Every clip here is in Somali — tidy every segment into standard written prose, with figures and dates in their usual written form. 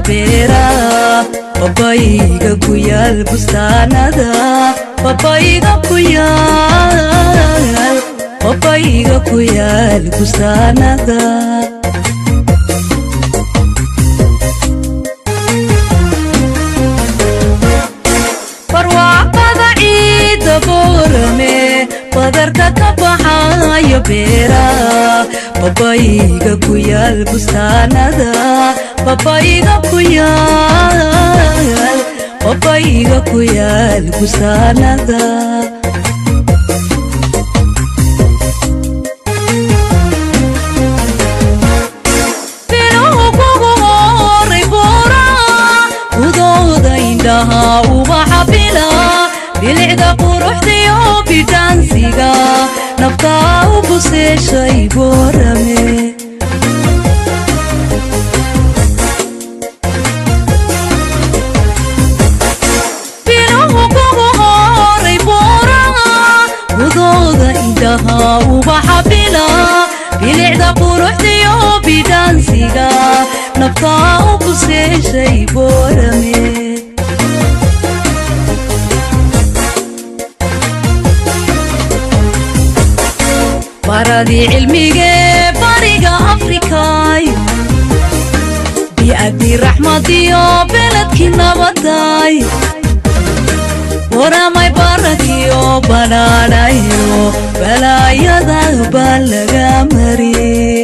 beera babayga ku yaal bustaanada babayga ku yaal bustaanada barwaaqada ciida boorame badarka ka baxayo beera babayga ku yaal bustaanada babayga ku yaal bustaanada biluhu kugu horay buura udooda indhaha ubaxa bila bilicda quruxdiyo bidhaansiga naftaa u buseeshay boorame ubaxa bila bilicda quruxdiyo bidhaansiga naftaa u buseeshay boorame baradii cilmigee bariga afrikaay bi'adii raxmadiyo beledkii nabaday waramay barakiyo banaanayo balaayada baa laga mariyey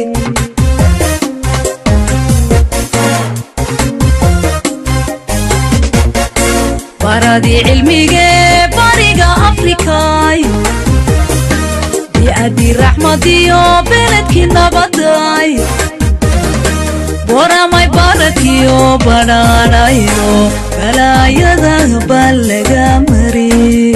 baradii cilmigee bariga afrikaay bi'adii raxmadiyo beledkii nabaday waramay barakiyo banaanayo balaayada baa laga mariyey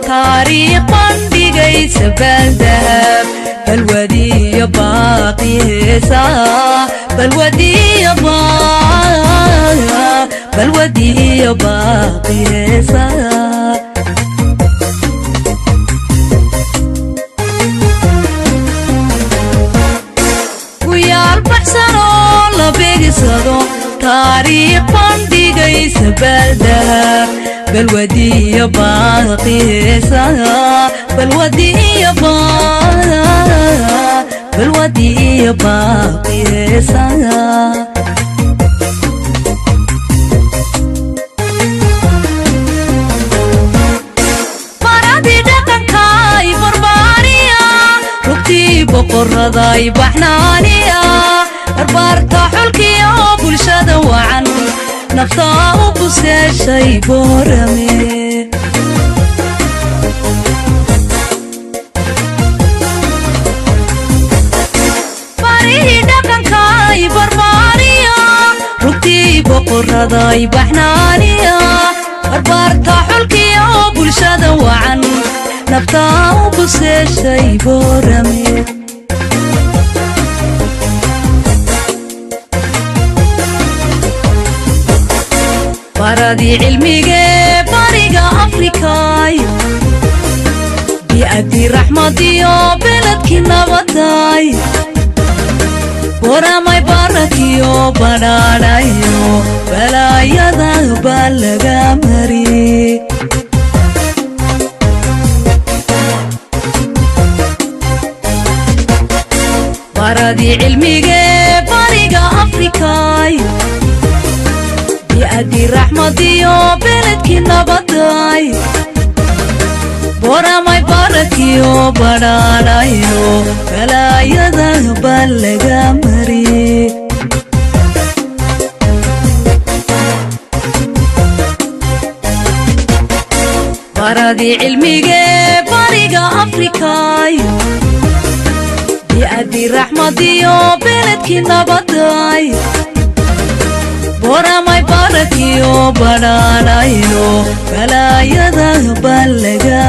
taariikhan dhigaysa baaldahab balwadiyo baaqi heesaa balwadiyo baaqi heesaa guyaal baxsanoo la beegsado taariikhan dhigaysa baaldahab balwadiyo baaqi heesaa balwadiyo baaqi heesaa baradii dhaqankaay barbaariya rugtii boqoraday baxnaaniya barbaarta xulkiyo bulshada wacan naftaa u buseeshay boorame barihii dhaqankaay barbaariya rugtii boqoraday baxnaaniya barbaarta xulkiyo bulshada wacan naftaa u buseeshay boorame baradii cilmigee bariga afrikaay bi'adii raxmadiyo beledkii nabaday waramay barakiyo banaanayo balaayada baa laga mariyey baradii cilmigee bariga afrikaay bi'adii raxmadiyo beledkii nabaday waramay barakiyo banaanayo balaayada baa laga mariyey baradii cilmiga bariga Afrikaay bi'adi raxmadiyo beledkii nabadaay boramay barakiyo badhaadhayno balaayada baa laga